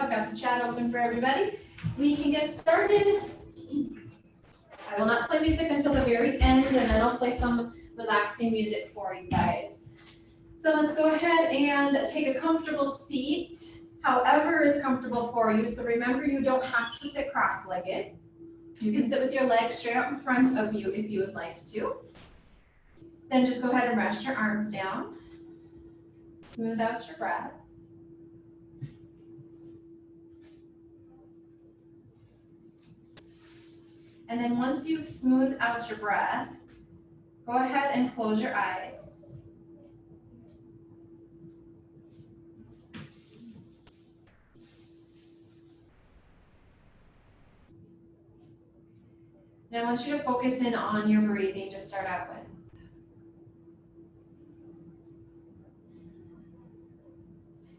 I've got the chat open for everybody. We can get started. I will not play music until the very end, and then I'll play some relaxing music for you guys. So let's go ahead and take a comfortable seat, however is comfortable for you. So remember, you don't have to sit cross-legged. You can sit with your legs straight out in front of you if you would like to. Then just go ahead and rest your arms down. Smooth out your breath. And then once you've smoothed out your breath, go ahead and close your eyes. Now I want you to focus in on your breathing to start out with.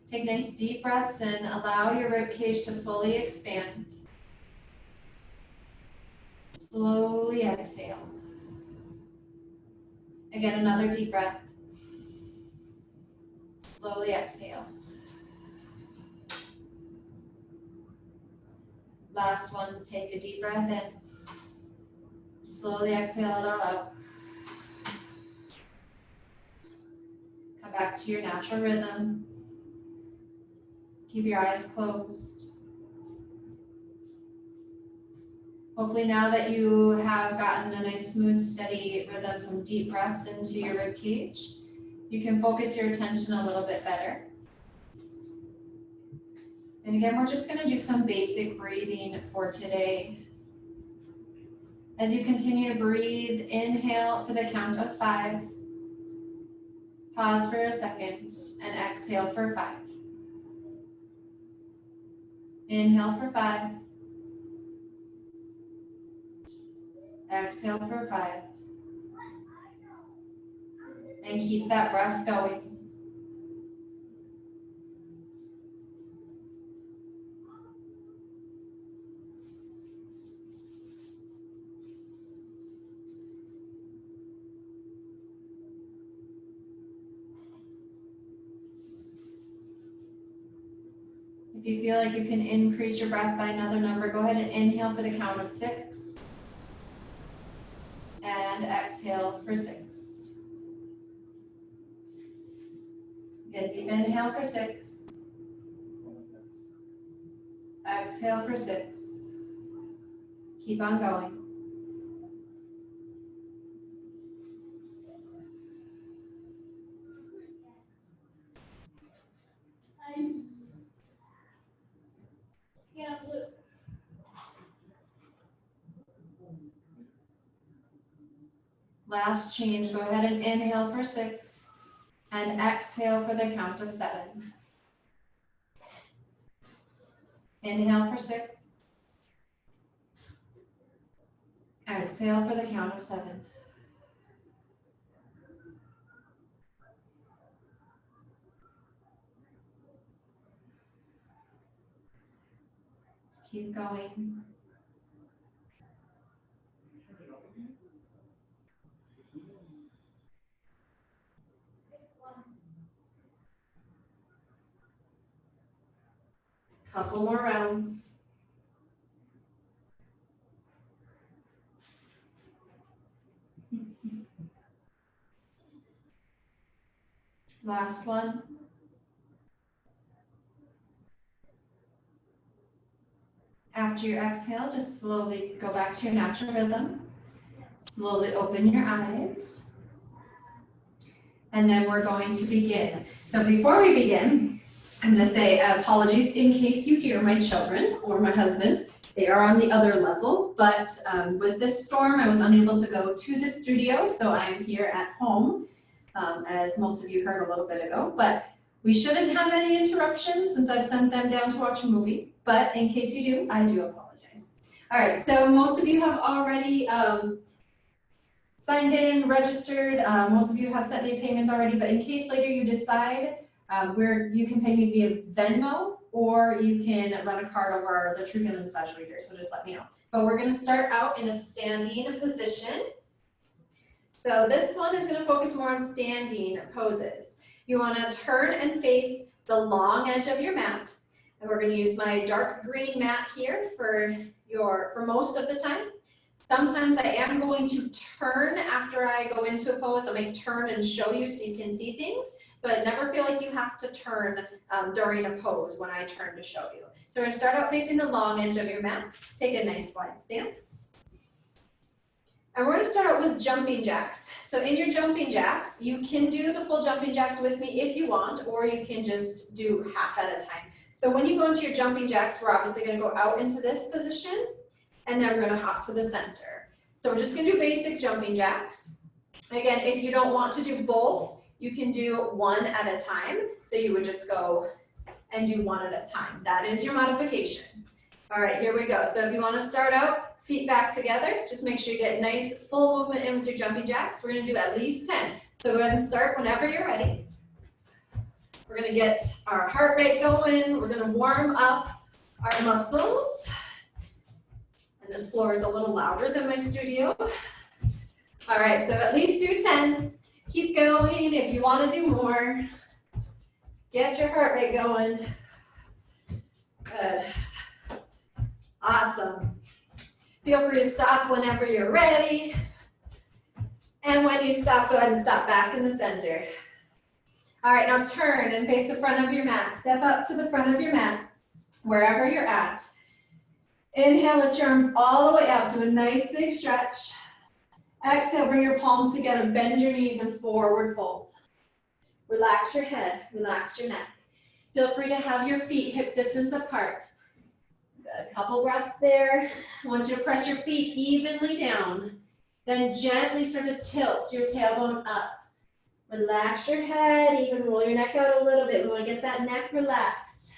Take nice deep breaths in, allow your ribcage to fully expand. Slowly exhale. Again, another deep breath. Slowly exhale. Last one, take a deep breath in. Slowly exhale it all out. Come back to your natural rhythm. Keep your eyes closed. Hopefully now that you have gotten a nice, smooth, steady rhythm, some deep breaths into your rib cage, you can focus your attention a little bit better. And again, we're just going to do some basic breathing for today. As you continue to breathe, inhale for the count of 5. Pause for a second and exhale for 5. Inhale for 5. Exhale for 5. And keep that breath going. If you feel like you can increase your breath by another number, go ahead and inhale for the count of 6. And exhale for 6. Again, deep inhale for 6. Exhale for 6. Keep on going. Last change, go ahead and inhale for 6 and exhale for the count of 7. Inhale for 6. Exhale for the count of 7. Keep going. Couple more rounds. Last one. After your exhale, just slowly go back to your natural rhythm. Slowly open your eyes. And then we're going to begin. So before we begin, I'm going to say apologies in case you hear my children or my husband. They are on the other level, but with this storm, I was unable to go to the studio, so I am here at home, as most of you heard a little bit ago. But we shouldn't have any interruptions since I've sent them down to watch a movie, but in case you do, I do apologize. All right, so most of you have already signed in, registered. Most of you have sent me a payment already, but in case later you decide where you can pay me via Venmo, or you can run a card over the True Healing Massage Reader, so just let me know. But we're going to start out in a standing position. So this one is going to focus more on standing poses. You want to turn and face the long edge of your mat. And we're going to use my dark green mat here for most of the time. Sometimes I am going to turn after I go into a pose. I may turn and show you so you can see things, but never feel like you have to turn during a pose when I turn to show you. So we're going to start out facing the long edge of your mat. Take a nice wide stance. And we're going to start out with jumping jacks. So in your jumping jacks, you can do the full jumping jacks with me if you want, or you can just do half at a time. So when you go into your jumping jacks, we're obviously going to go out into this position, and then we're going to hop to the center. So we're just going to do basic jumping jacks. Again, if you don't want to do both, you can do one at a time. So you would just go and do one at a time. That is your modification. All right, here we go. So if you want to start out, feet back together, just make sure you get nice full movement in with your jumping jacks. We're going to do at least 10. So go ahead and start whenever you're ready. We're going to get our heart rate going. We're going to warm up our muscles. And this floor is a little louder than my studio. All right, so at least do 10. Keep going if you want to do more. Get your heart rate going. Good. Awesome. Feel free to stop whenever you're ready. And when you stop, go ahead and stop back in the center. All right, now turn and face the front of your mat. Step up to the front of your mat, wherever you're at. Inhale, lift your arms all the way up. Do a nice big stretch. Exhale, bring your palms together. Bend your knees and forward fold. Relax your head, relax your neck. Feel free to have your feet hip distance apart. Good, couple breaths there. I want you to press your feet evenly down. Then gently start to tilt your tailbone up. Relax your head, even roll your neck out a little bit. We want to get that neck relaxed.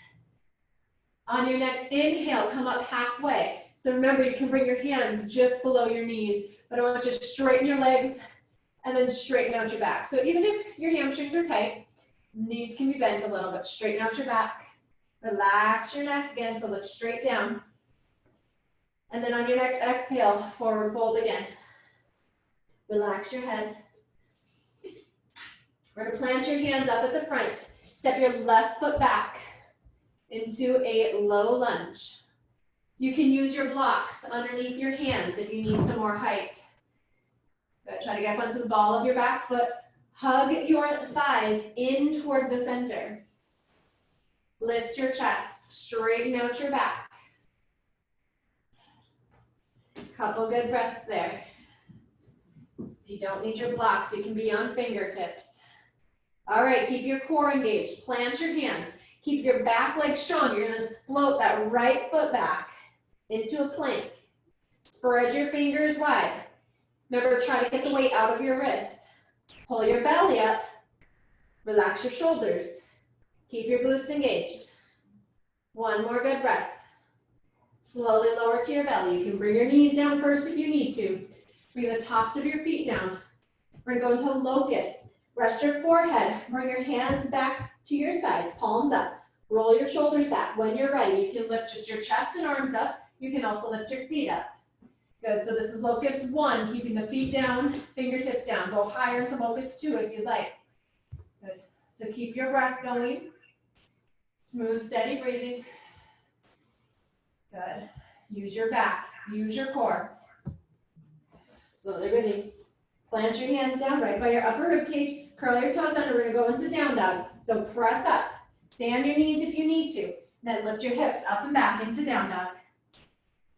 On your next inhale, come up halfway. So remember, you can bring your hands just below your knees, but I want you to straighten your legs and then straighten out your back. So even if your hamstrings are tight, knees can be bent a little bit. Straighten out your back. Relax your neck again, so look straight down. And then on your next exhale, forward fold again. Relax your head. We're going to plant your hands up at the front. Step your left foot back into a low lunge. You can use your blocks underneath your hands if you need some more height. Good. Try to get up onto the ball of your back foot. Hug your thighs in towards the center. Lift your chest. Straighten out your back. Couple good breaths there. If you don't need your blocks, you can be on fingertips. All right, keep your core engaged. Plant your hands. Keep your back leg strong. You're going to float that right foot back into a plank. Spread your fingers wide. Remember, try to get the weight out of your wrists. Pull your belly up. Relax your shoulders. Keep your glutes engaged. One more good breath. Slowly lower to your belly. You can bring your knees down first if you need to. Bring the tops of your feet down. We're going to go into locust. Rest your forehead. Bring your hands back to your sides, palms up. Roll your shoulders back. When you're ready, you can lift just your chest and arms up. You can also lift your feet up. Good, so this is locust 1, keeping the feet down, fingertips down. Go higher to locust 2 if you'd like. Good, so keep your breath going. Smooth, steady breathing. Good, use your back, use your core. Slowly release. Plant your hands down right by your upper rib cage. Curl your toes under. We're going to go into down dog. So press up. Stay on your knees if you need to. Then lift your hips up and back into down dog.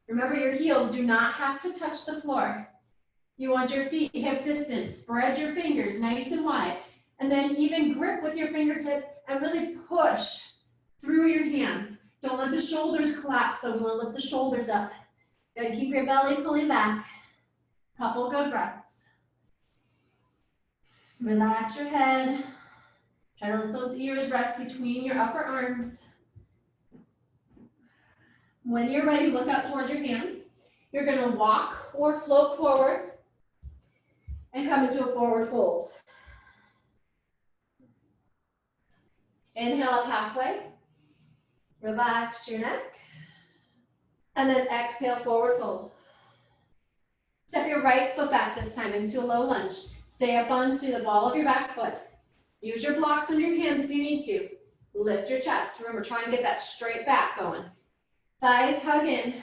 Remember, your heels do not have to touch the floor. You want your feet hip distance. Spread your fingers nice and wide. And then even grip with your fingertips and really push through your hands. Don't let the shoulders collapse, so we want to lift the shoulders up. Good, keep your belly pulling back. Couple good breaths. Relax your head. Try to let those ears rest between your upper arms. When you're ready, look up towards your hands. You're going to walk or float forward and come into a forward fold. Inhale up halfway. Relax your neck. And then exhale, forward fold. Step your right foot back this time into a low lunge. Stay up onto the ball of your back foot. Use your blocks on your hands if you need to. Lift your chest. Remember, trying to get that straight back going. Thighs hug in.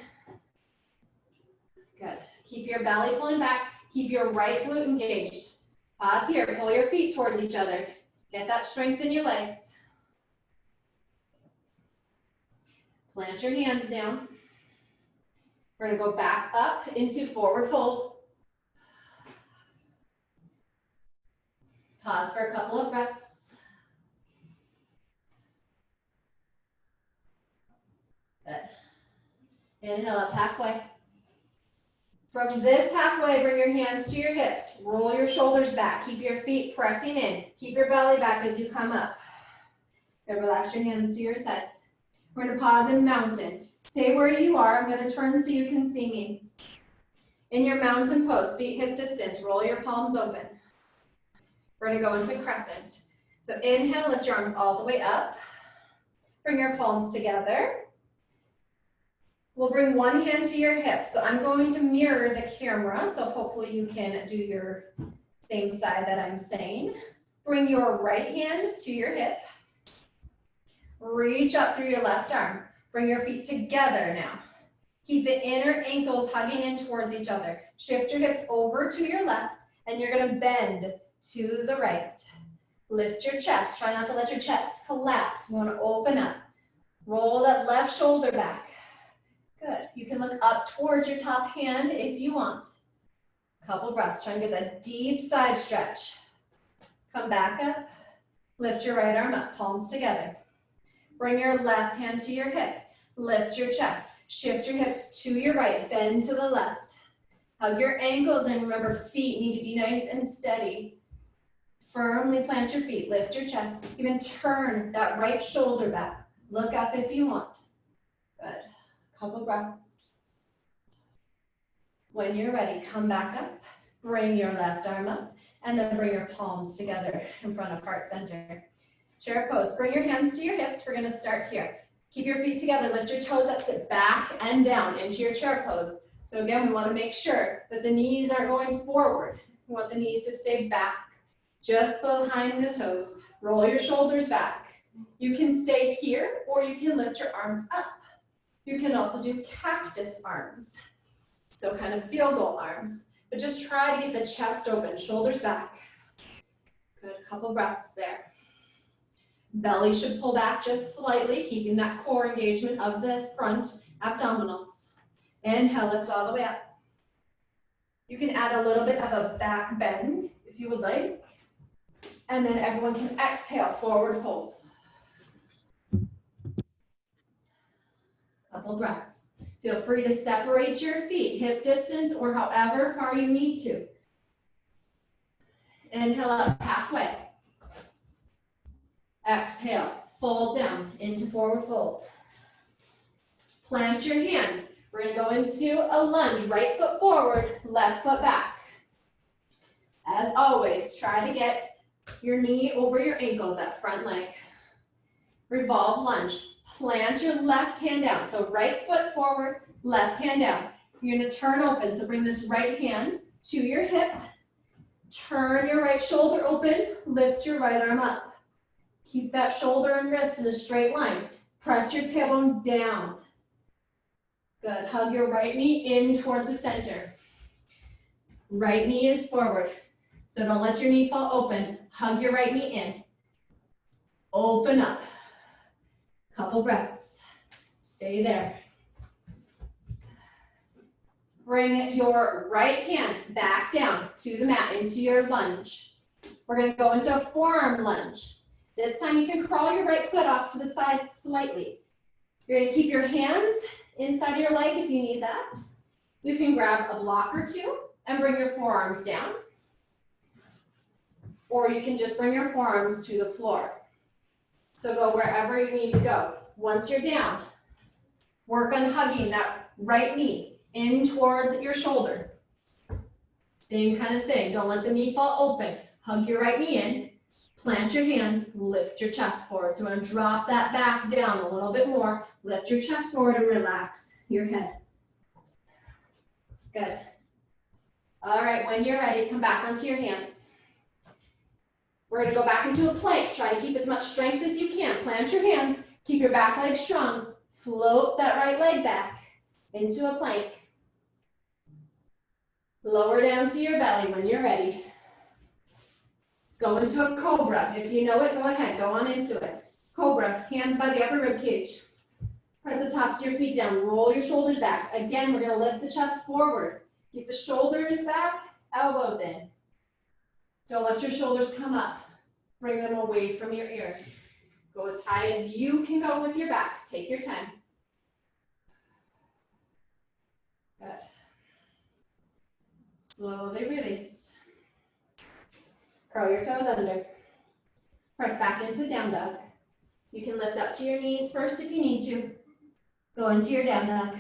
Good. Keep your belly pulling back. Keep your right glute engaged. Pause here. Pull your feet towards each other. Get that strength in your legs. Plant your hands down. We're going to go back up into forward fold. Pause for a couple of breaths. Good. Inhale up halfway. From this halfway, bring your hands to your hips. Roll your shoulders back. Keep your feet pressing in. Keep your belly back as you come up. Good. Relax your hands to your sides. We're going to pause in mountain. Stay where you are. I'm going to turn so you can see me. In your mountain pose, feet hip distance. Roll your palms open. We're going to go into crescent. So inhale, lift your arms all the way up. Bring your palms together. We'll bring one hand to your hip. So I'm going to mirror the camera, so hopefully you can do your same side that I'm saying. Bring your right hand to your hip. Reach up through your left arm. Bring your feet together now. Keep the inner ankles hugging in towards each other. Shift your hips over to your left, and you're going to bend to the right. Lift your chest. Try not to let your chest collapse. You want to open up. Roll that left shoulder back. Good. You can look up towards your top hand if you want. Couple breaths. Try and get that deep side stretch. Come back up. Lift your right arm up. Palms together. Bring your left hand to your hip. Lift your chest. Shift your hips to your right. Bend to the left. Hug your ankles and remember, feet need to be nice and steady. Firmly plant your feet. Lift your chest. Even turn that right shoulder back. Look up if you want. Good. Couple breaths. When you're ready, come back up. Bring your left arm up. And then bring your palms together in front of heart center. Chair pose. Bring your hands to your hips. We're going to start here. Keep your feet together. Lift your toes up. Sit back and down into your chair pose. So again, we want to make sure that the knees are going forward. We want the knees to stay back, just behind the toes. Roll your shoulders back. You can stay here or you can lift your arms up. You can also do cactus arms. So kind of field goal arms. But just try to get the chest open, shoulders back. Good, couple breaths there. Belly should pull back just slightly, keeping that core engagement of the front abdominals. Inhale, lift all the way up. You can add a little bit of a back bend if you would like. And then everyone can exhale, forward fold. Couple breaths. Feel free to separate your feet, hip distance or however far you need to. Inhale up halfway. Exhale, fold down into forward fold. Plant your hands. We're going to go into a lunge, right foot forward, left foot back. As always, try to get your knee over your ankle, that front leg. Revolve lunge. Plant your left hand down. So right foot forward, left hand down. You're going to turn open. So bring this right hand to your hip. Turn your right shoulder open. Lift your right arm up. Keep that shoulder and wrist in a straight line. Press your tailbone down. Good. Hug your right knee in towards the center. Right knee is forward. So don't let your knee fall open. Hug your right knee in. Open up. Couple breaths. Stay there. Bring your right hand back down to the mat into your lunge. We're going to go into a forearm lunge. This time you can crawl your right foot off to the side slightly. You're going to keep your hands inside of your leg if you need that. You can grab a block or two and bring your forearms down. Or you can just bring your forearms to the floor. So go wherever you need to go. Once you're down, work on hugging that right knee in towards your shoulder. Same kind of thing. Don't let the knee fall open. Hug your right knee in. Plant your hands, lift your chest forward. So I'm going to drop that back down a little bit more. Lift your chest forward and relax your head. Good. All right, when you're ready, come back onto your hands. We're gonna go back into a plank. Try to keep as much strength as you can. Plant your hands, keep your back leg strong. Float that right leg back into a plank. Lower down to your belly when you're ready. Go into a cobra. If you know it, go ahead, go on into it. Cobra, hands by the upper rib cage. Press the tops of your feet down, roll your shoulders back. Again, we're gonna lift the chest forward. Keep the shoulders back, elbows in. Don't let your shoulders come up. Bring them away from your ears. Go as high as you can go with your back. Take your time. Good. Slowly release. Curl your toes under. Press back into down dog. You can lift up to your knees first if you need to. Go into your down dog.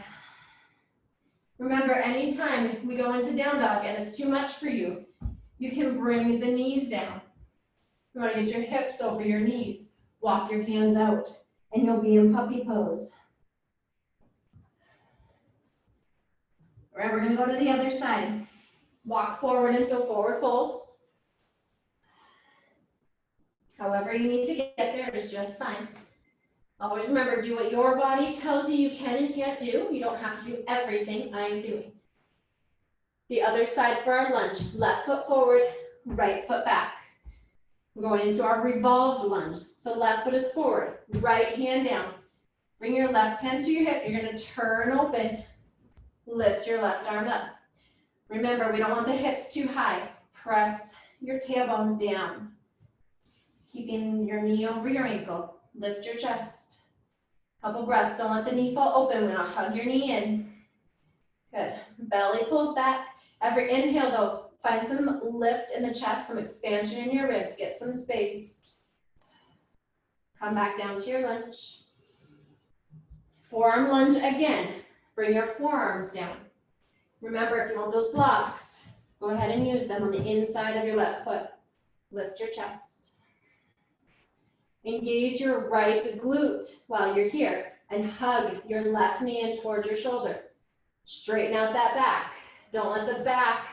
Remember, anytime we go into down dog and it's too much for you, you can bring the knees down. You want to get your hips over your knees. Walk your hands out, and you'll be in puppy pose. All right, we're going to go to the other side. Walk forward into a forward fold. However you need to get there is just fine. Always remember, do what your body tells you can and can't do. You don't have to do everything I'm doing. The other side for our lunge. Left foot forward, right foot back. We're going into our revolved lunge. So left foot is forward, right hand down. Bring your left hand to your hip. You're going to turn open. Lift your left arm up. Remember, we don't want the hips too high. Press your tailbone down. Keeping your knee over your ankle. Lift your chest. Couple breaths. Don't let the knee fall open. We're going to hug your knee in. Good. Belly pulls back. Every inhale, though, find some lift in the chest, some expansion in your ribs. Get some space. Come back down to your lunge. Forearm lunge again. Bring your forearms down. Remember, if you want those blocks, go ahead and use them on the inside of your left foot. Lift your chest. Engage your right glute while you're here and hug your left knee in towards your shoulder. Straighten out that back. Don't let the back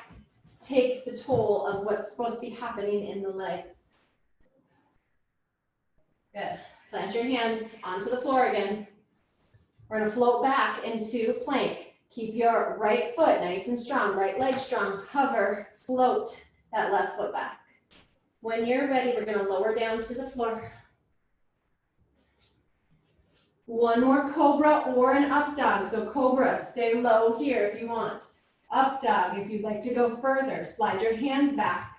take the toll of what's supposed to be happening in the legs. Good. Plant your hands onto the floor again. We're going to float back into plank. Keep your right foot nice and strong, right leg strong. Hover, float that left foot back. When you're ready, we're going to lower down to the floor. One more cobra or an up dog. So cobra, stay low here if you want. Up dog, if you'd like to go further, slide your hands back.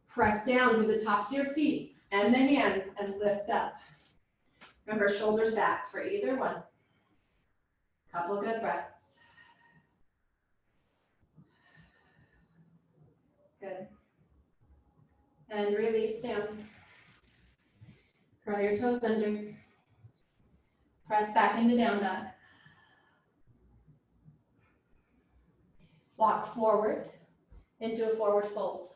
Press down through the tops of your feet and the hands and lift up. Remember, shoulders back for either one. Couple good breaths. Good. And release down. Curl your toes under. Press back into down dog. Walk forward into a forward fold.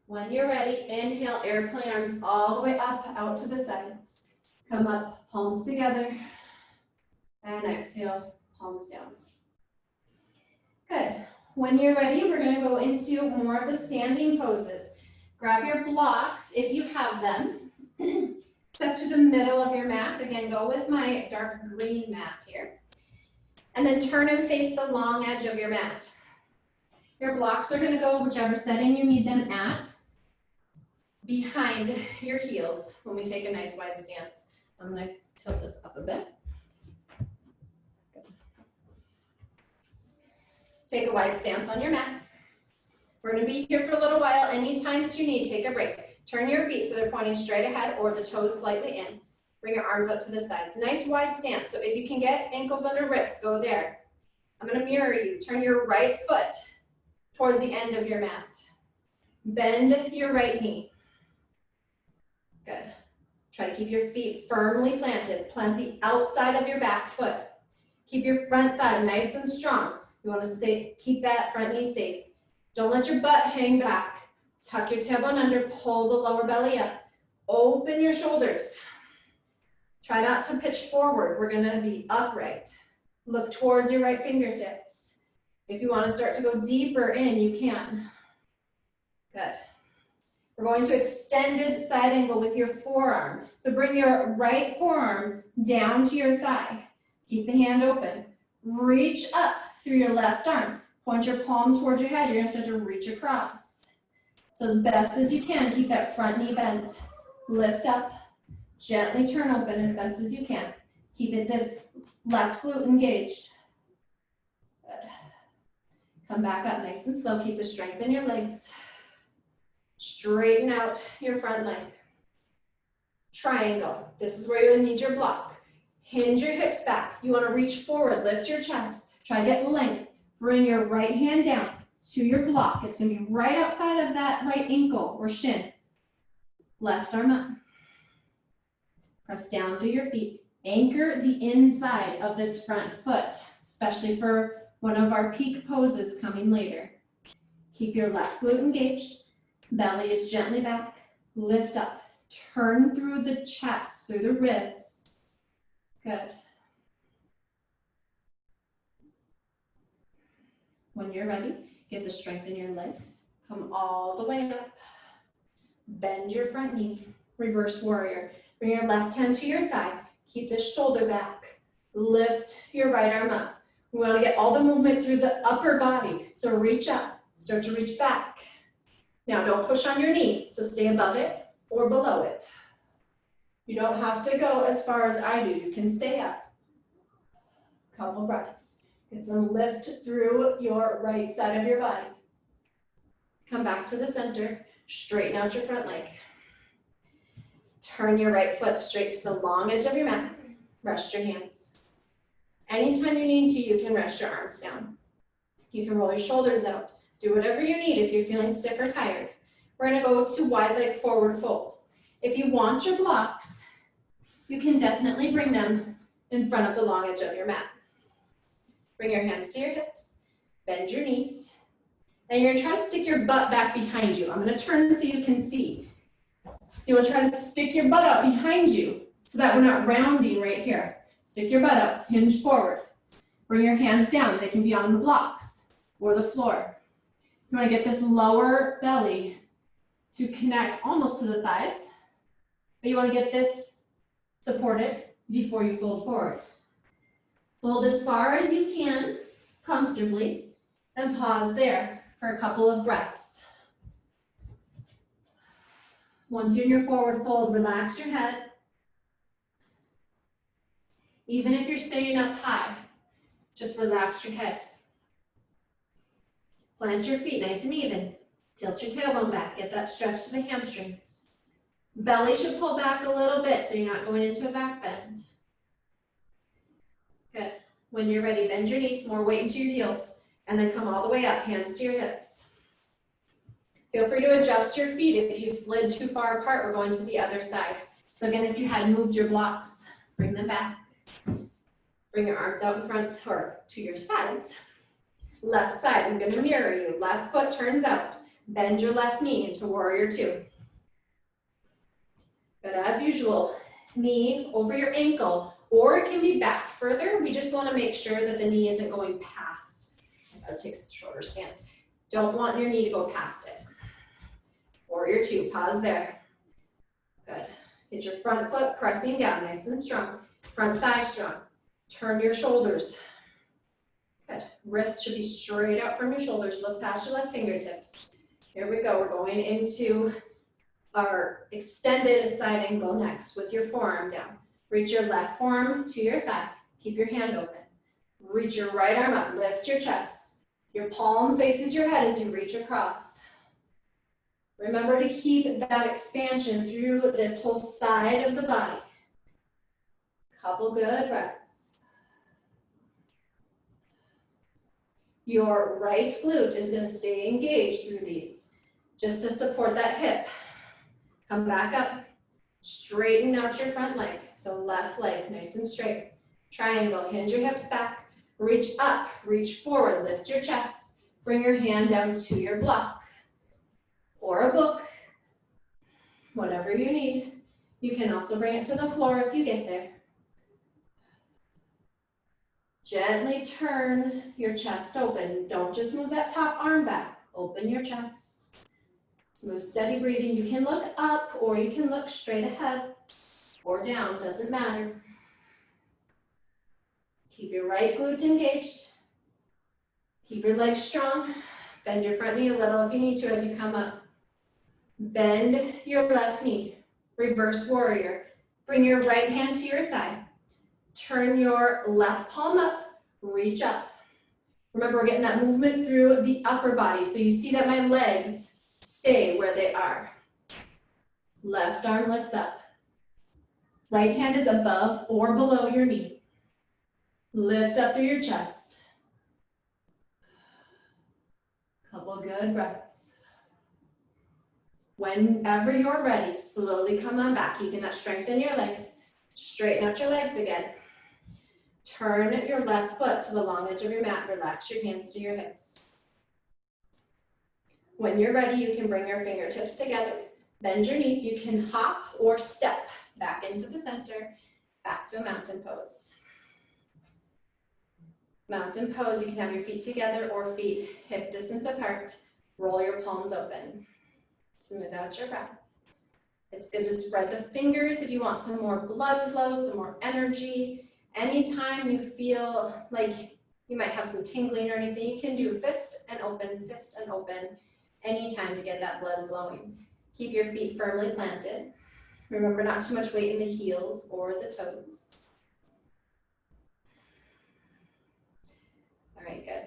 When you're ready, inhale, airplane arms all the way up, out to the sides. Come up, palms together. And exhale, palms down. Good. When you're ready, we're going to go into more of the standing poses. Grab your blocks if you have them. Step to the middle of your mat. Again, go with my dark green mat here. And then turn and face the long edge of your mat. Your blocks are going to go whichever setting you need them at, behind your heels when we take a nice wide stance. I'm going to tilt this up a bit. Good. Take a wide stance on your mat. We're going to be here for a little while. Anytime that you need, take a break. Turn your feet so they're pointing straight ahead or the toes slightly in. Bring your arms up to the sides. Nice wide stance. So if you can get ankles under wrists, go there. I'm going to mirror you. Turn your right foot towards the end of your mat. Bend your right knee. Good. Try to keep your feet firmly planted. Plant the outside of your back foot. Keep your front thigh nice and strong. You want to keep that front knee safe. Don't let your butt hang back. Tuck your tailbone under, pull the lower belly up. Open your shoulders. Try not to pitch forward. We're going to be upright. Look towards your right fingertips. If you want to start to go deeper in, you can. Good. We're going to extended side angle with your forearm. So bring your right forearm down to your thigh. Keep the hand open. Reach up through your left arm. Point your palm towards your head. You're going to start to reach across. So as best as you can, keep that front knee bent. Lift up. Gently turn open as best as you can. Keep it this left glute engaged. Good. Come back up nice and slow. Keep the strength in your legs. Straighten out your front leg. Triangle. This is where you'll need your block. Hinge your hips back. You want to reach forward, lift your chest. Try to get length. Bring your right hand down to your block. It's going to be right outside of that right ankle or shin. Left arm up. Press down through your feet. Anchor the inside of this front foot, especially for one of our peak poses coming later. Keep your left glute engaged. Belly is gently back. Lift up. Turn through the chest, through the ribs. Good. When you're ready, get the strength in your legs. Come all the way up. Bend your front knee. Reverse warrior. Bring your left hand to your thigh. Keep the shoulder back. Lift your right arm up. We want to get all the movement through the upper body. So reach up. Start to reach back. Now don't push on your knee. So stay above it or below it. You don't have to go as far as I do. You can stay up. Couple breaths. Get some lift through your right side of your body. Come back to the center. Straighten out your front leg. Turn your right foot straight to the long edge of your mat. Rest your hands. Anytime you need to, you can rest your arms down. You can roll your shoulders out. Do whatever you need if you're feeling stiff or tired. We're going to go to wide leg forward fold. If you want your blocks, you can definitely bring them in front of the long edge of your mat. Bring your hands to your hips. Bend your knees. And you're going to try to stick your butt back behind you. I'm going to turn so you can see. So you want to try to stick your butt out behind you so that we're not rounding right here. Stick your butt up, hinge forward. Bring your hands down. They can be on the blocks or the floor. You want to get this lower belly to connect almost to the thighs, but you want to get this supported before you fold forward. Fold as far as you can comfortably and pause there for a couple of breaths. Once you're in your forward fold, relax your head. Even if you're staying up high, just relax your head. Plant your feet nice and even. Tilt your tailbone back. Get that stretch to the hamstrings. Belly should pull back a little bit so you're not going into a back bend. Good. When you're ready, bend your knees, more weight into your heels, and then come all the way up, hands to your hips. Feel free to adjust your feet. If you slid too far apart, we're going to the other side. So again, if you had moved your blocks, bring them back. Bring your arms out in front or to your sides. Left side, I'm going to mirror you. Left foot turns out. Bend your left knee into warrior two. But as usual, knee over your ankle, or it can be back further. We just want to make sure that the knee isn't going past. That takes a shorter stance. Don't want your knee to go past it. Warrior two, pause there. Good. Get your front foot pressing down, nice and strong. Front thigh strong. Turn your shoulders. Good. Wrists should be straight out from your shoulders. Look past your left fingertips. Here we go. We're going into our extended side angle next with your forearm down. Reach your left forearm to your thigh. Keep your hand open. Reach your right arm up. Lift your chest. Your palm faces your head as you reach across. Remember to keep that expansion through this whole side of the body. Couple good breaths. Your right glute is going to stay engaged through these, just to support that hip. Come back up. Straighten out your front leg. So left leg, nice and straight. Triangle, hinge your hips back. Reach up, reach forward, lift your chest. Bring your hand down to your block or a book, whatever you need. You can also bring it to the floor if you get there. Gently turn your chest open. Don't just move that top arm back. Open your chest. Smooth, steady breathing. You can look up or you can look straight ahead or down, doesn't matter. Keep your right glute engaged. Keep your legs strong. Bend your front knee a little if you need to as you come up. Bend your left knee. Reverse warrior. Bring your right hand to your thigh. Turn your left palm up, reach up. Remember, we're getting that movement through the upper body. So you see that my legs stay where they are. Left arm lifts up. Right hand is above or below your knee. Lift up through your chest. Couple good breaths. Whenever you're ready, slowly come on back, keeping that strength in your legs. Straighten out your legs again. Turn your left foot to the long edge of your mat. Relax your hands to your hips. When you're ready, you can bring your fingertips together. Bend your knees. You can hop or step back into the center, back to a mountain pose. Mountain pose, you can have your feet together or feet hip distance apart. Roll your palms open. Smooth out your breath. It's good to spread the fingers if you want some more blood flow, some more energy. Anytime you feel like you might have some tingling or anything, you can do fist and open, anytime to get that blood flowing. Keep your feet firmly planted. Remember, not too much weight in the heels or the toes. All right, good.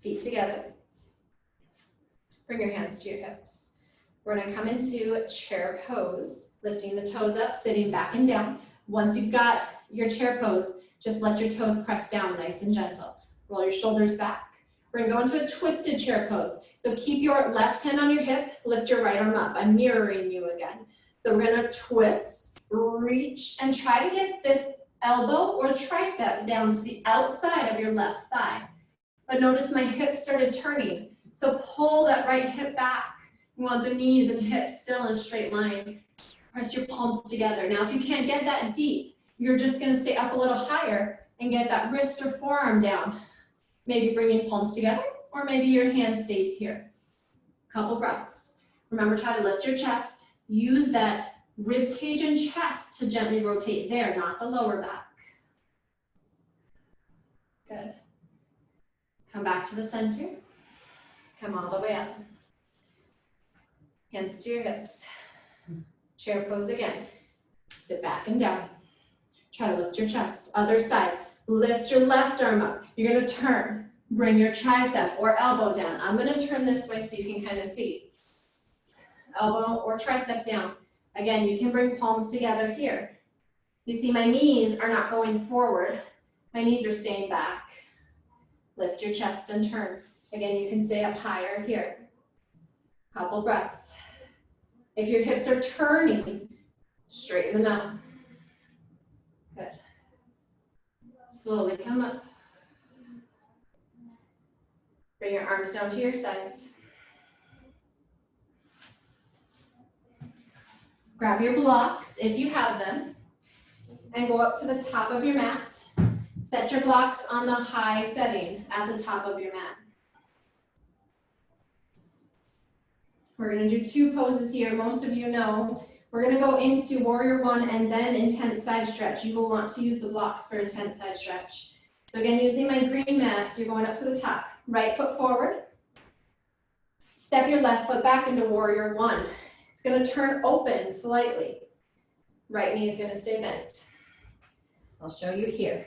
Feet together. Bring your hands to your hips. We're gonna come into chair pose, lifting the toes up, sitting back and down. Once you've got your chair pose, just let your toes press down nice and gentle. Roll your shoulders back. We're gonna go into a twisted chair pose. So keep your left hand on your hip, lift your right arm up. I'm mirroring you again. So we're gonna twist, reach, and try to get this elbow or tricep down to the outside of your left thigh. But notice my hips started turning. So pull that right hip back. You want the knees and hips still in a straight line. Press your palms together. Now, if you can't get that deep, you're just gonna stay up a little higher and get that wrist or forearm down. Maybe bringing palms together, or maybe your hand stays here. Couple breaths. Remember, try to lift your chest. Use that rib cage and chest to gently rotate there, not the lower back. Good. Come back to the center. Come all the way up. Hands to your hips. Chair pose again. Sit back and down. Try to lift your chest. Other side. Lift your left arm up. You're gonna turn. Bring your tricep or elbow down. I'm gonna turn this way so you can kind of see. Elbow or tricep down. Again, you can bring palms together here. You see my knees are not going forward. My knees are staying back. Lift your chest and turn. Again, you can stay up higher here. Couple breaths. If your hips are turning, straighten them out. Good. Slowly come up. Bring your arms down to your sides. Grab your blocks, if you have them, and go up to the top of your mat. Set your blocks on the high setting at the top of your mat. We're gonna do two poses here. Most of you know, we're gonna go into warrior one and then intense side stretch. You will want to use the blocks for intense side stretch. So again, using my green mat, you're going up to the top. Right foot forward. Step your left foot back into warrior one. It's gonna turn open slightly. Right knee is gonna stay bent. I'll show you here.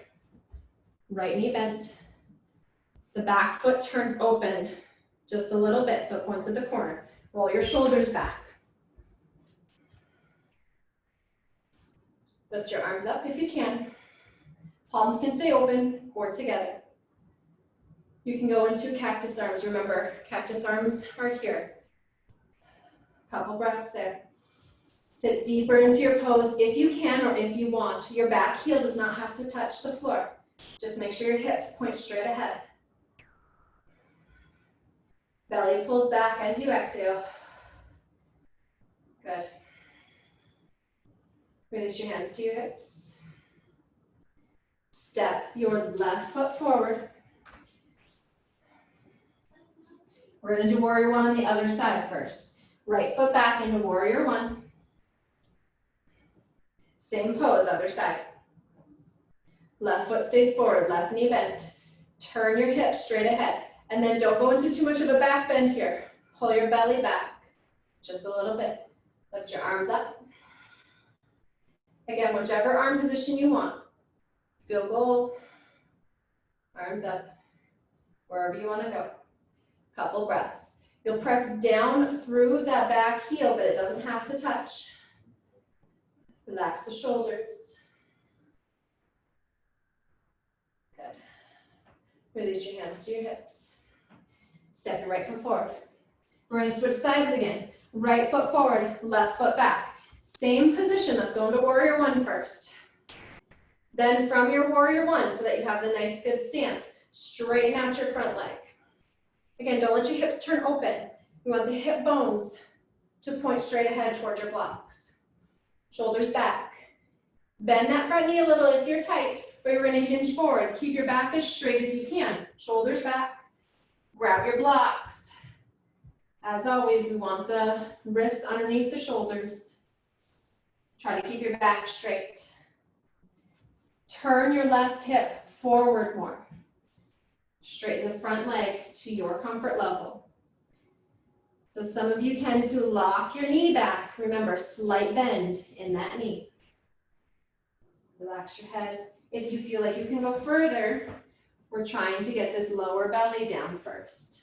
Right knee bent. The back foot turns open just a little bit, so it points at the corner. Roll your shoulders back. Lift your arms up if you can. Palms can stay open or together. You can go into cactus arms. Remember, cactus arms are here. Couple breaths there. Sit deeper into your pose if you can or if you want. Your back heel does not have to touch the floor. Just make sure your hips point straight ahead. Belly pulls back as you exhale. Good. Release your hands to your hips. Step your left foot forward. We're gonna do warrior one on the other side first. Right foot back into warrior one. Same pose, other side. Left foot stays forward, left knee bent. Turn your hips straight ahead. And then don't go into too much of a back bend here. Pull your belly back just a little bit. Lift your arms up. Again, whichever arm position you want. Field goal, arms up, wherever you want to go. Couple breaths. You'll press down through that back heel, but it doesn't have to touch. Relax the shoulders. Good. Release your hands to your hips. Step your right foot forward. We're going to switch sides again. Right foot forward, left foot back. Same position. Let's go into warrior one first. Then from your warrior one, so that you have the nice good stance, straighten out your front leg. Again, don't let your hips turn open. You want the hip bones to point straight ahead toward your blocks. Shoulders back. Bend that front knee a little if you're tight, but you're going to hinge forward. Keep your back as straight as you can. Shoulders back. Grab your blocks. As always, we want the wrists underneath the shoulders. Try to keep your back straight. Turn your left hip forward more. Straighten the front leg to your comfort level. So some of you tend to lock your knee back. Remember, slight bend in that knee. Relax your head. If you feel like you can go further, we're trying to get this lower belly down first.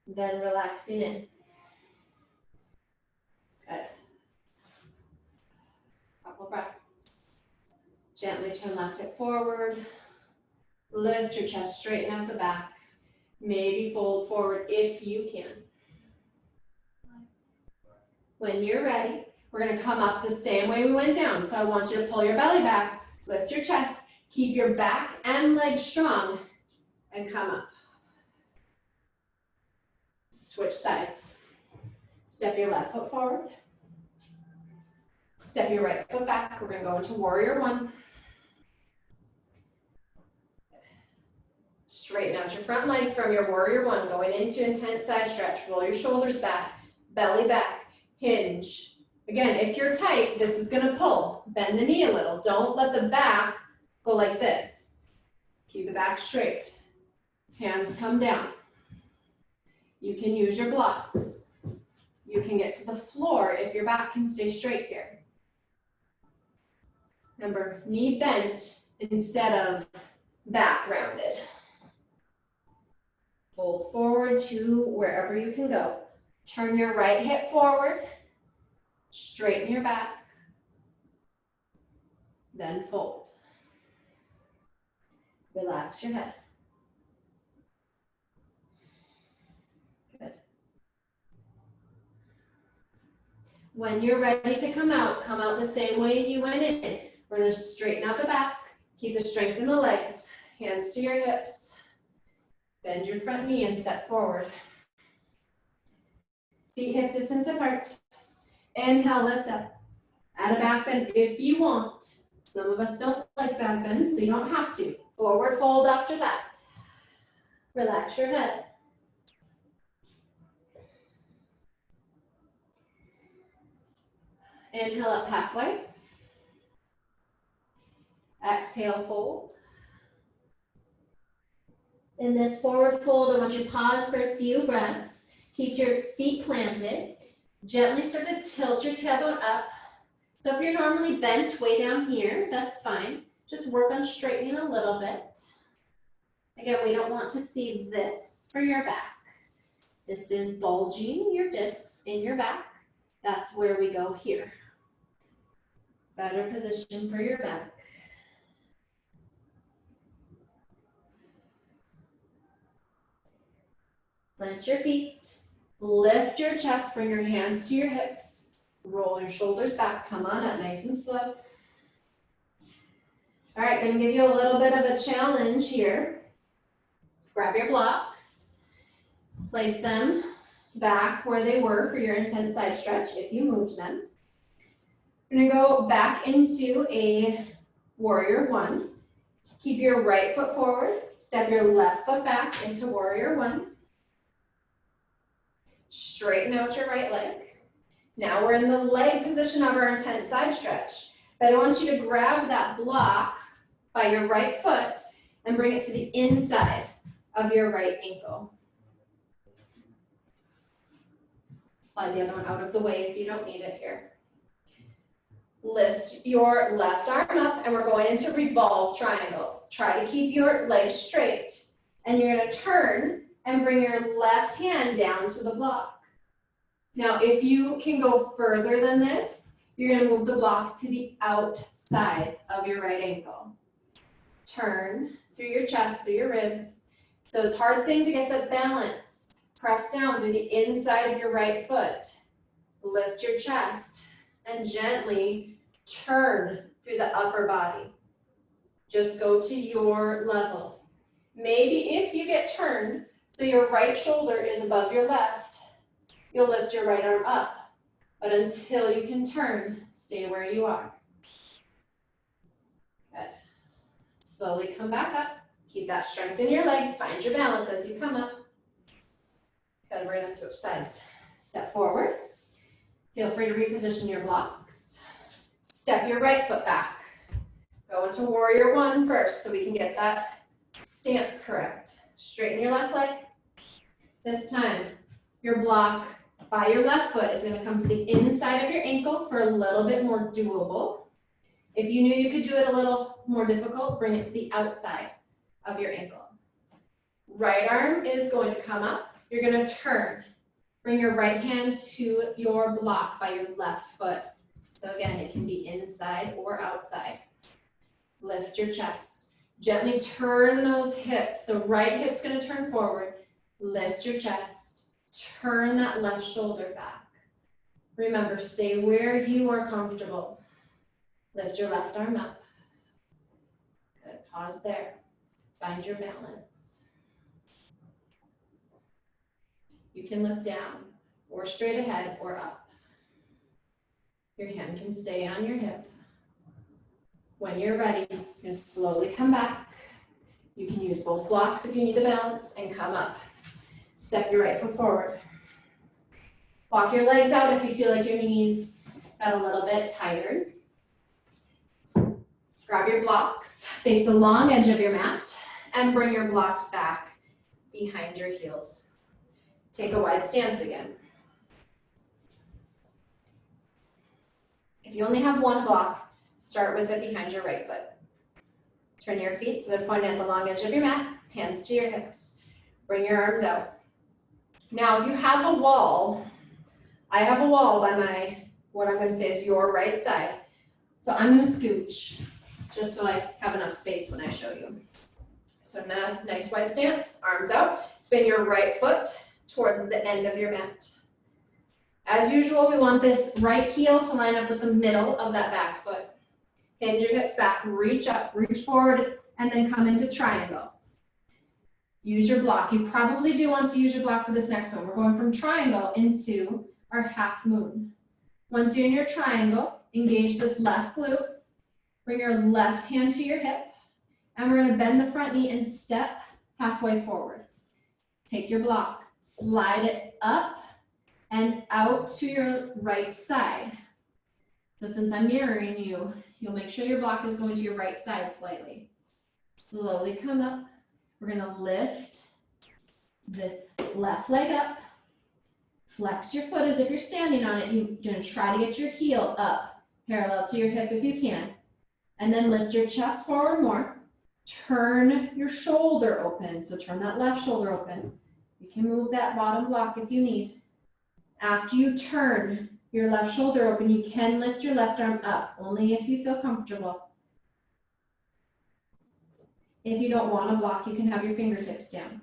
Then relaxing in. Good. Couple breaths. Gently turn left hip forward. Lift your chest, straighten out the back. Maybe fold forward if you can. When you're ready, we're going to come up the same way we went down. So I want you to pull your belly back, lift your chest, keep your back and legs strong, and come up. Switch sides. Step your left foot forward. Step your right foot back. We're going to go into warrior one. Straighten out your front leg from your warrior one, going into intense side stretch. Roll your shoulders back, belly back, hinge. Again, if you're tight, this is gonna pull. Bend the knee a little. Don't let the back go like this. Keep the back straight. Hands come down. You can use your blocks. You can get to the floor if your back can stay straight here. Remember, knee bent instead of back rounded. Fold forward to wherever you can go. Turn your right hip forward. Straighten your back. Then fold. Relax your head. Good. When you're ready to come out the same way you went in. We're going to straighten out the back. Keep the strength in the legs. Hands to your hips. Bend your front knee and step forward. Feet hip distance apart. Inhale, lift up. Add a back bend if you want. Some of us don't like back bends, so you don't have to. Forward fold after that. Relax your head. Inhale up halfway. Exhale, fold. In this forward fold, I want you to pause for a few breaths. Keep your feet planted. Gently start to tilt your tailbone up. So if you're normally bent way down here, that's fine. Just work on straightening a little bit. Again, we don't want to see this for your back. This is bulging your discs in your back. That's where we go here. Better position for your back. Plant your feet, lift your chest, bring your hands to your hips, roll your shoulders back, come on up nice and slow. All right, gonna give you a little bit of a challenge here. Grab your blocks, place them back where they were for your intense side stretch if you moved them. We're gonna go back into a warrior one. Keep your right foot forward, step your left foot back into warrior one. Straighten out your right leg. Now we're in the leg position of our intense side stretch, but I want you to grab that block by your right foot and bring it to the inside of your right ankle. Slide the other one out of the way if you don't need it here. Lift your left arm up and we're going into revolve triangle. Try to keep your legs straight and you're going to turn and bring your left hand down to the block. Now, if you can go further than this, you're going to move the block to the outside of your right ankle. Turn through your chest, through your ribs. So it's a hard thing to get the balance. Press down through the inside of your right foot. Lift your chest and gently turn through the upper body. Just go to your level. Maybe if you get turned, so your right shoulder is above your left, you'll lift your right arm up, but until you can turn, stay where you are. Good. Slowly come back up. Keep that strength in your legs. Find your balance as you come up. Good, we're gonna switch sides. Step forward. Feel free to reposition your blocks. Step your right foot back. Go into warrior one first so we can get that stance correct. Straighten your left leg. This time, your block by your left foot is going to come to the inside of your ankle for a little bit more doable. If you knew you could do it a little more difficult, bring it to the outside of your ankle. Right arm is going to come up. You're going to turn. Bring your right hand to your block by your left foot. So again, it can be inside or outside. Lift your chest. Gently turn those hips. So right hip's going to turn forward. Lift your chest. Turn that left shoulder back. Remember, stay where you are comfortable. Lift your left arm up. Good, pause there. Find your balance. You can look down or straight ahead or up. Your hand can stay on your hip. When you're ready, you're going to slowly come back. You can use both blocks if you need the balance and come up. Step your right foot forward. Walk your legs out if you feel like your knees got a little bit tired. Grab your blocks, face the long edge of your mat, and bring your blocks back behind your heels. Take a wide stance again. If you only have one block, start with it behind your right foot. Turn your feet so they're pointed at the long edge of your mat, hands to your hips. Bring your arms out. Now, if you have a wall, I have a wall by my, what I'm going to say is your right side. So I'm going to scooch just so I have enough space when I show you. So now, nice wide stance, arms out. Spin your right foot towards the end of your mat. As usual, we want this right heel to line up with the middle of that back foot. Hinge your hips back, reach up, reach forward, and then come into triangle. Use your block. You probably do want to use your block for this next one. We're going from triangle into our half moon. Once you're in your triangle, engage this left glute. Bring your left hand to your hip, and we're going to bend the front knee and step halfway forward. Take your block, slide it up and out to your right side. So since I'm mirroring you, you'll make sure your block is going to your right side slightly. Slowly come up. We're going to lift this left leg up. Flex your foot as if you're standing on it. You're going to try to get your heel up, parallel to your hip if you can. And then lift your chest forward more. Turn your shoulder open. So turn that left shoulder open. You can move that bottom block if you need. After you turn your left shoulder open, you can lift your left arm up, only if you feel comfortable. If you don't want to block, you can have your fingertips down.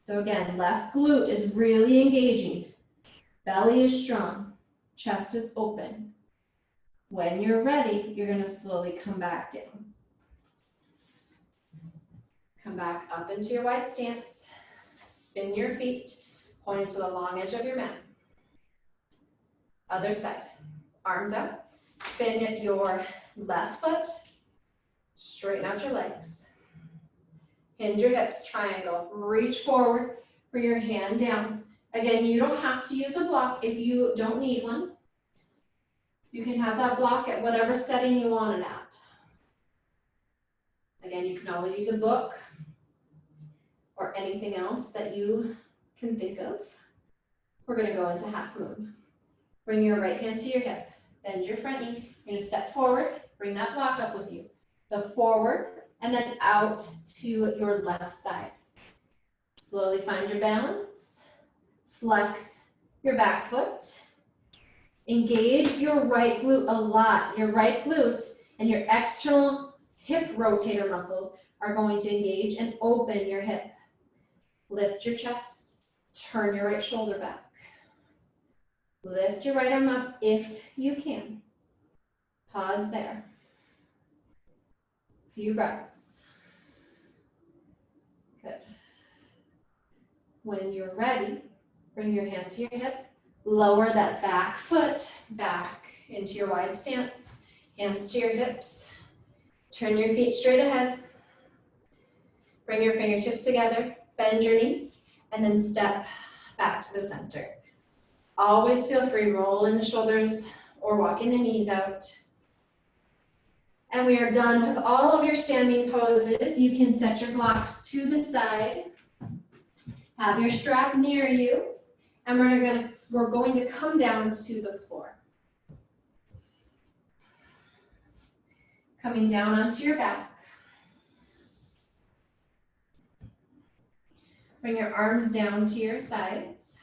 So again, left glute is really engaging. Belly is strong. Chest is open. When you're ready, you're going to slowly come back down. Come back up into your wide stance. Spin your feet, pointing to the long edge of your mat. Other side. Arms out. Spin your left foot. Straighten out your legs. Hinge your hips, triangle. Reach forward, bring your hand down. Again, you don't have to use a block if you don't need one. You can have that block at whatever setting you want it at. Again, you can always use a book or anything else that you can think of. We're gonna go into half moon. Bring your right hand to your hip, bend your front knee. You're gonna step forward, bring that block up with you. So forward and then out to your left side. Slowly find your balance. Flex your back foot. Engage your right glute a lot. Your right glute and your external hip rotator muscles are going to engage and open your hip. Lift your chest, turn your right shoulder back. Lift your right arm up if you can. Pause there. Few breaths. Good. When you're ready, bring your hand to your hip. Lower that back foot back into your wide stance. Hands to your hips. Turn your feet straight ahead. Bring your fingertips together. Bend your knees. And then step back to the center. Always feel free, rolling the shoulders or walking the knees out. And we are done with all of your standing poses. You can set your blocks to the side. Have your strap near you. And we're going to come down to the floor. Coming down onto your back. Bring your arms down to your sides.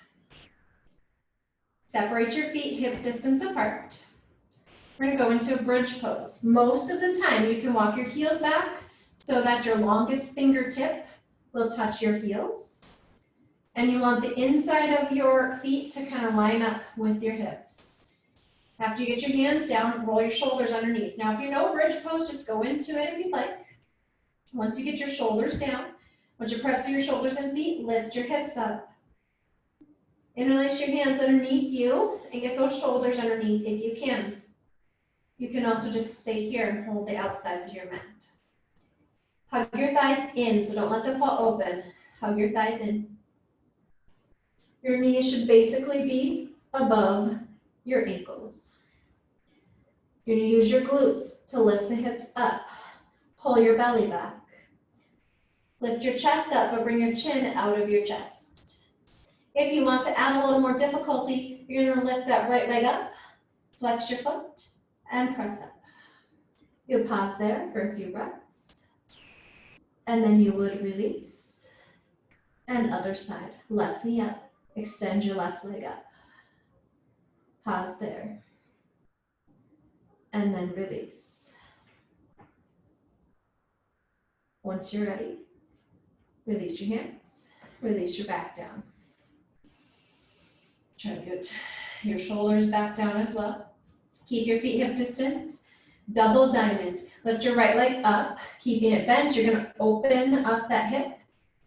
Separate your feet hip distance apart. We're gonna go into a bridge pose. Most of the time you can walk your heels back so that your longest fingertip will touch your heels. And you want the inside of your feet to kind of line up with your hips. After you get your hands down, roll your shoulders underneath. Now, if you know bridge pose, just go into it if you'd like. Once you get your shoulders down, once you press through your shoulders and feet, lift your hips up. Interlace your hands underneath you and get those shoulders underneath if you can. You can also just stay here and hold the outsides of your mat. Hug your thighs in, so don't let them fall open. Hug your thighs in. Your knees should basically be above your ankles. You're gonna use your glutes to lift the hips up. Pull your belly back. Lift your chest up, but bring your chin out of your chest. If you want to add a little more difficulty, you're gonna lift that right leg up, flex your foot, and press up. You'll pause there for a few breaths. And then you would release. And other side, left knee up. Extend your left leg up. Pause there. And then release. Once you're ready, release your hands. Release your back down. Try to get your shoulders back down as well. Keep your feet hip distance. Double diamond. Lift your right leg up, keeping it bent. You're going to open up that hip.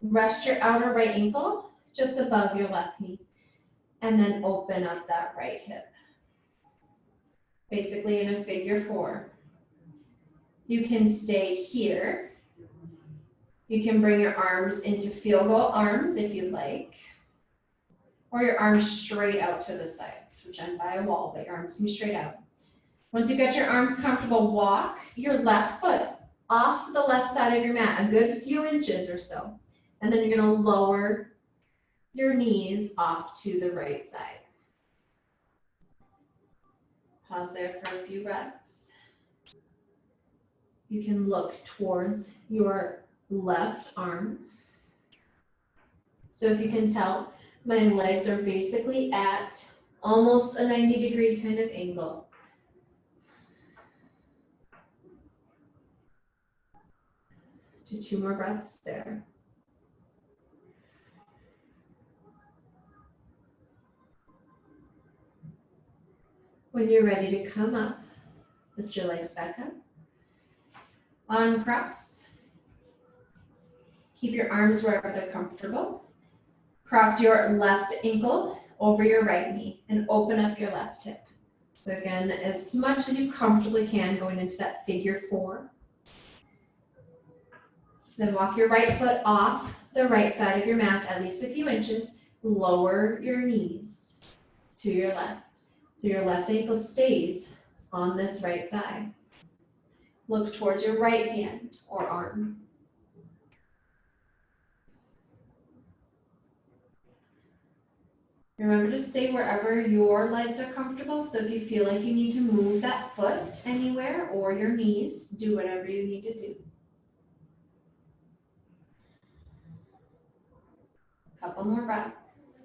Rest your outer right ankle just above your left knee, and then open up that right hip. Basically in a figure four. You can stay here. You can bring your arms into field goal arms if you'd like, or your arms straight out to the sides, which I'm by a wall, but your arms can be straight out. Once you've got your arms comfortable, walk your left foot off the left side of your mat, a good few inches or so, and then you're gonna lower your knees off to the right side. Pause there for a few breaths. You can look towards your left arm. So if you can tell, my legs are basically at almost a 90-degree kind of angle. Do 2 more breaths there. When you're ready to come up, lift your legs back up. Uncross. Keep your arms wherever they're comfortable. Cross your left ankle over your right knee and open up your left hip. So again, as much as you comfortably can, going into that figure four. Then walk your right foot off the right side of your mat at least a few inches. Lower your knees to your left. So your left ankle stays on this right thigh. Look towards your right hand or arm. Remember to stay wherever your legs are comfortable. So if you feel like you need to move that foot anywhere or your knees, do whatever you need to do. Couple more breaths.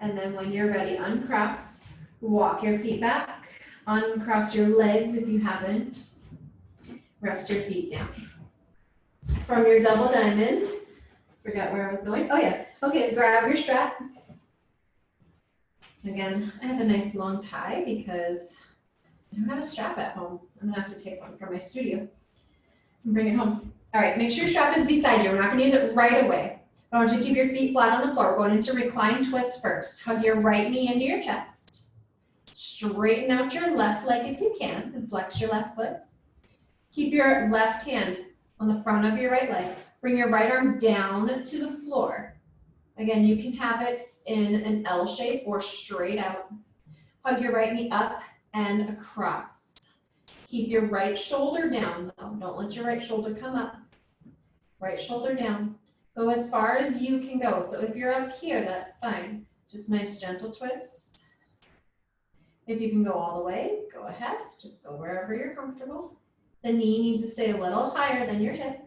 And then when you're ready, uncross, walk your feet back, uncross your legs if you haven't, rest your feet down. From your double diamond, forgot where I was going, oh yeah, okay, grab your strap. Again, I have a nice long tie because I don't have a strap at home. I'm gonna have to take one from my studio and bring it home. All right, make sure your strap is beside you. We're not gonna use it right away. I want you to keep your feet flat on the floor. We're going into recline twist first. Hug your right knee into your chest. Straighten out your left leg if you can and flex your left foot. Keep your left hand on the front of your right leg. Bring your right arm down to the floor. Again, you can have it in an L shape or straight out. Hug your right knee up and across. Keep your right shoulder down though. Don't let your right shoulder come up. Right shoulder down. Go as far as you can go. So if you're up here, that's fine. Just nice gentle twist. If you can go all the way, go ahead. Just go wherever you're comfortable. The knee needs to stay a little higher than your hip.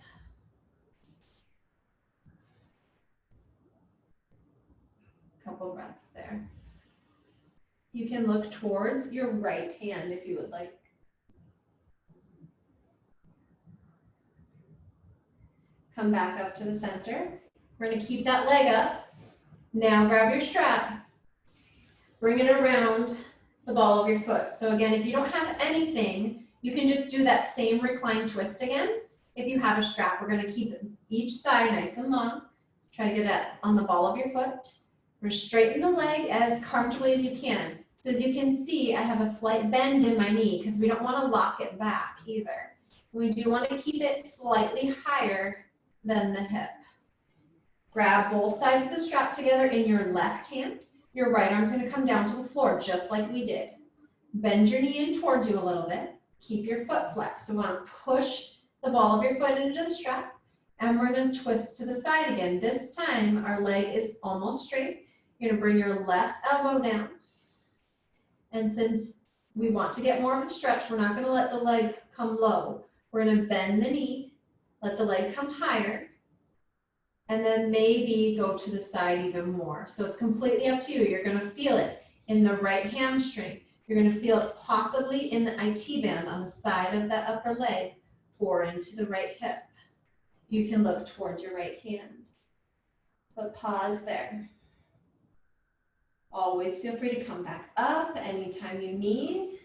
Couple breaths there. You can look towards your right hand if you would like. Come back up to the center. We're going to keep that leg up. Now grab your strap. Bring it around the ball of your foot. So again, if you don't have anything, you can just do that same recline twist again. If you have a strap, we're going to keep each side nice and long. Try to get it on the ball of your foot. We're going to straighten the leg as comfortably as you can. So as you can see, I have a slight bend in my knee because we don't want to lock it back either. We do want to keep it slightly higher than the hip. Grab both sides of the strap together in your left hand. Your right arm's going to come down to the floor just like we did. Bend your knee in towards you a little bit. Keep your foot flexed. So we want to push the ball of your foot into the strap and we're going to twist to the side again. This time our leg is almost straight. You're going to bring your left elbow down. And since we want to get more of a stretch, we're not going to let the leg come low. We're going to bend the knee, let the leg come higher, and then maybe go to the side even more. So it's completely up to you. You're going to feel it in the right hamstring. You're going to feel it possibly in the IT band on the side of that upper leg or into the right hip. You can look towards your right hand. But pause there. Always feel free to come back up anytime you need.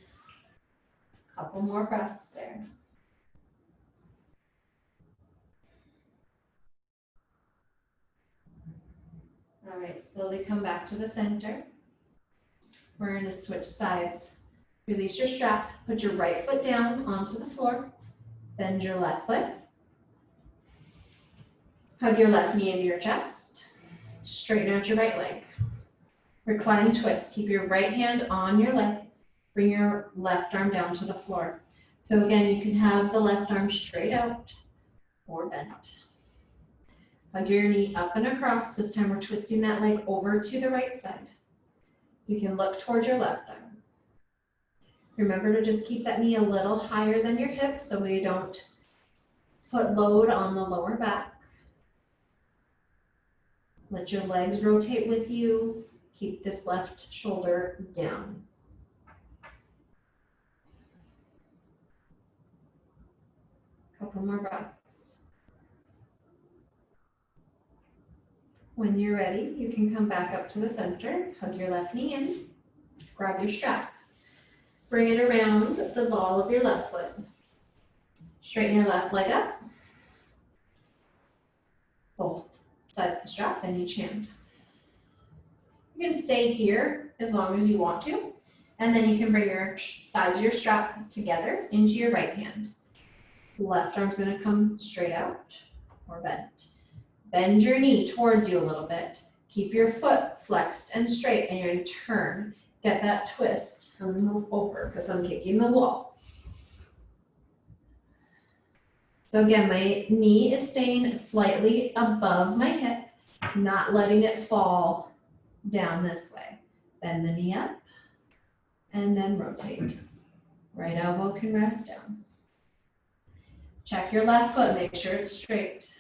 A couple more breaths there. All right, slowly come back to the center. We're going to switch sides. Release your strap, put your right foot down onto the floor, bend your left foot. Hug your left knee into your chest, straighten out your right leg. Recline twist, keep your right hand on your leg, bring your left arm down to the floor. So again, you can have the left arm straight out or bent. Hug your knee up and across. This time we're twisting that leg over to the right side. You can look towards your left arm. Remember to just keep that knee a little higher than your hip so we don't put load on the lower back. Let your legs rotate with you. Keep this left shoulder down. Couple more breaths. When you're ready, you can come back up to the center, hug your left knee in, grab your strap. Bring it around the ball of your left foot. Straighten your left leg up. Both sides of the strap and each hand. You can stay here as long as you want to. And then you can bring your sides of your strap together into your right hand. Left arm's gonna come straight out or bent. Bend your knee towards you a little bit. Keep your foot flexed and straight, and you're gonna turn. Get that twist. I'm gonna move over because I'm kicking the wall. So again, my knee is staying slightly above my hip, not letting it fall down this way. Bend the knee up and then rotate. Right elbow can rest down. Check your left foot, make sure it's straight.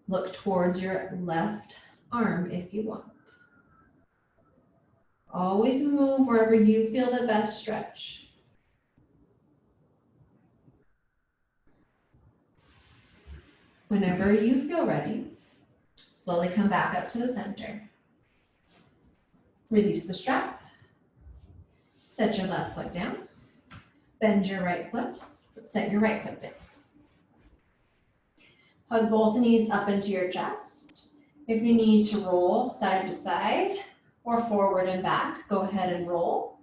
Look towards your left arm if you want. Always move wherever you feel the best stretch. Whenever you feel ready, slowly come back up to the center. Release the strap. Set your left foot down. Bend your right foot. Set your right foot down. Hug both knees up into your chest. If you need to roll side to side or forward and back, go ahead and roll.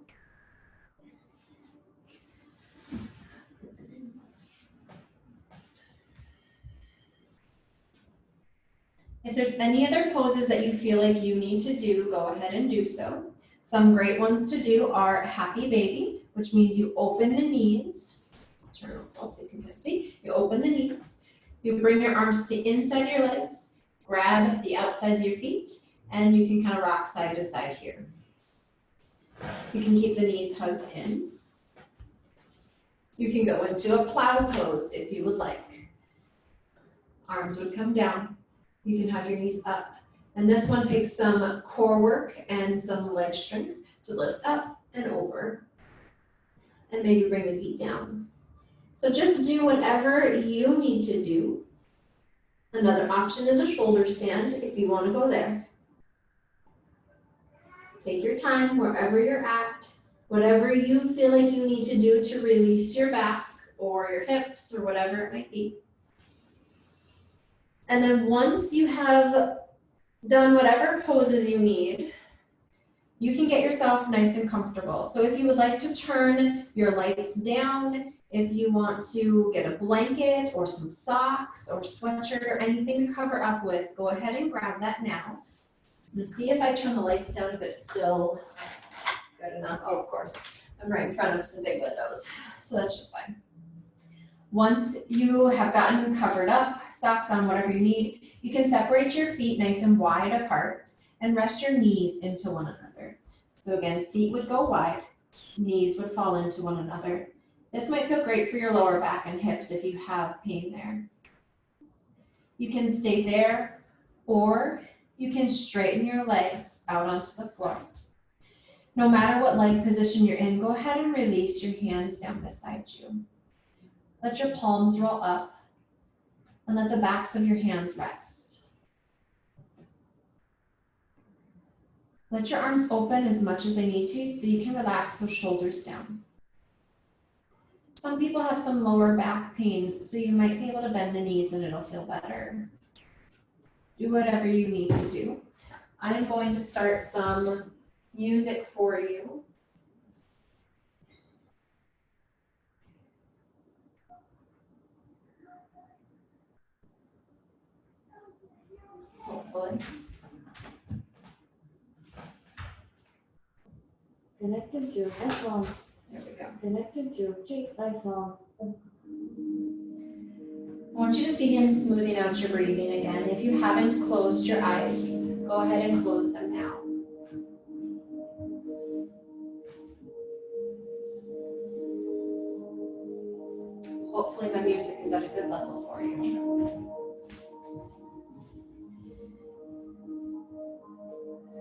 If there's any other poses that you feel like you need to do, go ahead and do so. Some great ones to do are happy baby, which means you open the knees. Turn around so you can see. You open the knees. You bring your arms to the inside of your legs, grab the outsides of your feet, and you can kind of rock side to side here. You can keep the knees hugged in. You can go into a plow pose if you would like. Arms would come down. You can hug your knees up. And this one takes some core work and some leg strength to lift up and over. And maybe bring the feet down. So just do whatever you need to do. Another option is a shoulder stand if you want to go there. Take your time wherever you're at, whatever you feel like you need to do to release your back or your hips or whatever it might be. And then once you have done whatever poses you need, you can get yourself nice and comfortable. So if you would like to turn your lights down, if you want to get a blanket or some socks or sweatshirt or anything to cover up with, go ahead and grab that now. Let's see if I turn the lights down if it's still good enough. Oh, of course, I'm right in front of some big windows, so that's just fine. Once you have gotten covered up, socks on, whatever you need, you can separate your feet nice and wide apart and rest your knees into one another. So again, feet would go wide, knees would fall into one another. This might feel great for your lower back and hips if you have pain there. You can stay there, or you can straighten your legs out onto the floor. No matter what leg position you're in, go ahead and release your hands down beside you. Let your palms roll up and let the backs of your hands rest. Let your arms open as much as they need to so you can relax those shoulders down. Some people have some lower back pain, so you might be able to bend the knees and it'll feel better. Do whatever you need to do. I'm going to start some music for you. Hopefully. Connected to iPhone. There we go. Connected to Jake's iPhone. I want you to just begin smoothing out your breathing again. If you haven't closed your eyes, go ahead and close them now. Hopefully my music is at a good level for you.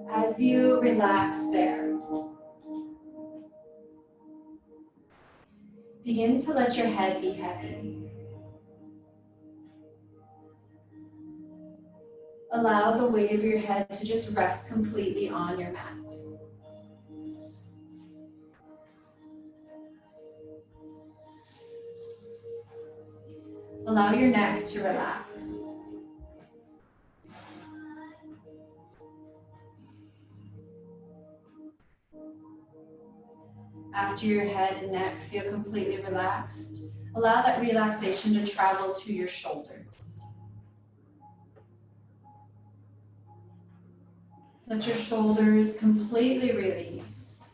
As you relax there, begin to let your head be heavy. Allow the weight of your head to just rest completely on your mat. Allow your neck to relax. After your head and neck feel completely relaxed, allow that relaxation to travel to your shoulders. Let your shoulders completely release.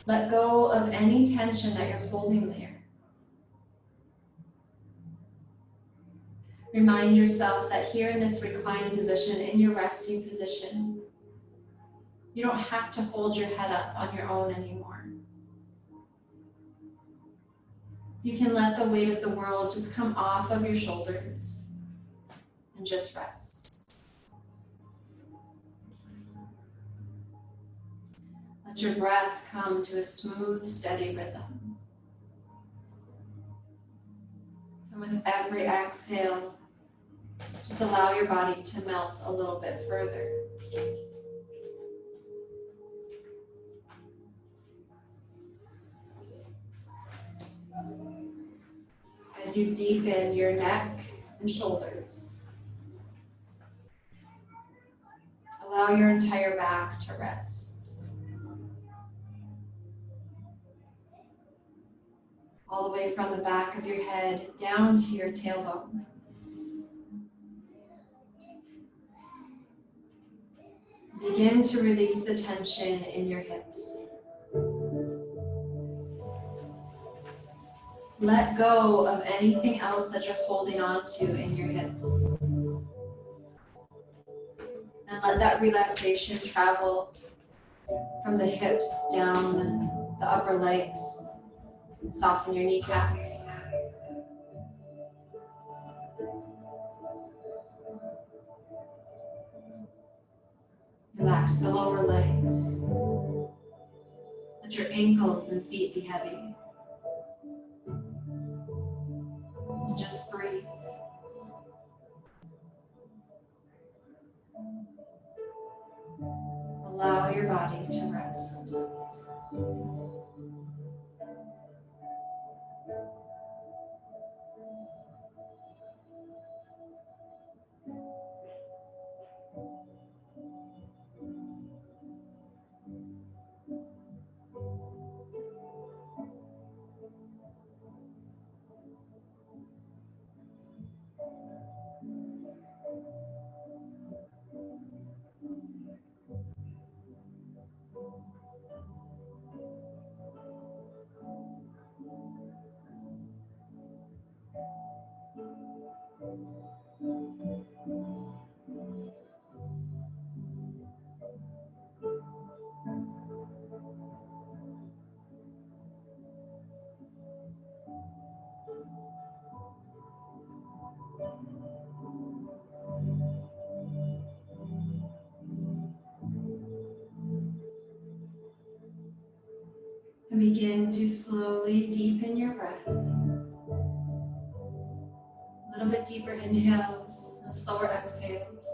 Let go of any tension that you're holding there. Remind yourself that here in this reclined position, in your resting position, you don't have to hold your head up on your own anymore. You can let the weight of the world just come off of your shoulders and just rest. Let your breath come to a smooth, steady rhythm. And with every exhale, just allow your body to melt a little bit further. As you deepen your neck and shoulders, allow your entire back to rest. All the way from the back of your head down to your tailbone. Begin to release the tension in your hips. Let go of anything else that you're holding on to in your hips. And let that relaxation travel from the hips down the upper legs and soften your kneecaps. Relax the lower legs. Let your ankles and feet be heavy. And just breathe. Allow your body to rest. And begin to slowly deepen your breath. A little bit deeper inhales and slower exhales.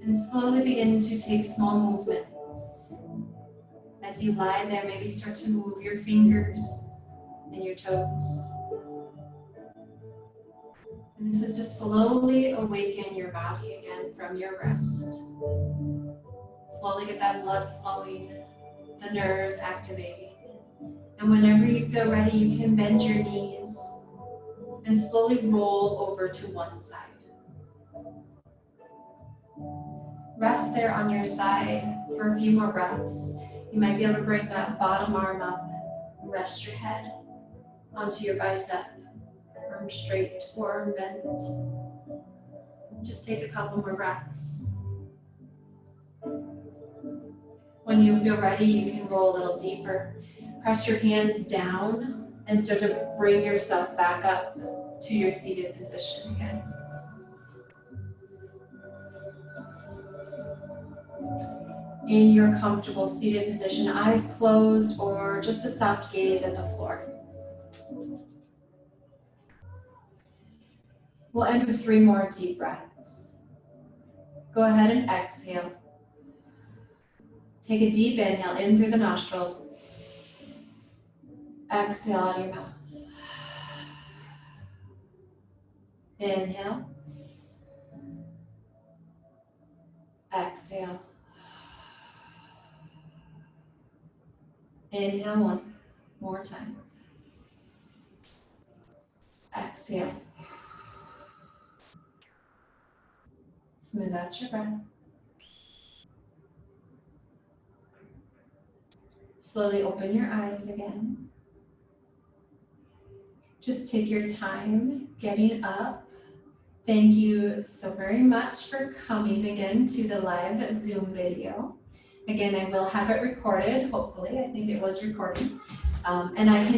And slowly begin to take small movements. As you lie there, maybe start to move your fingers and your toes. And this is to slowly awaken your body again from your rest. Slowly get that blood flowing, the nerves activating. And whenever you feel ready, you can bend your knees and slowly roll over to one side. Rest there on your side for a few more breaths. You might be able to bring that bottom arm up, rest your head onto your bicep, arm straight or arm bent. Just take a couple more breaths. When you feel ready, you can roll a little deeper. Press your hands down and start to bring yourself back up to your seated position again. In your comfortable seated position, eyes closed or just a soft gaze at the floor. We'll end with 3 more deep breaths. Go ahead and exhale. Take a deep inhale in through the nostrils. Exhale out of your mouth. Inhale. Exhale. Inhale one more time. Exhale. Smooth out your breath. Slowly open your eyes again. Just take your time getting up. Thank you so very much for coming again to the live Zoom video. Again, I will have it recorded, hopefully. I think it was recorded. And I can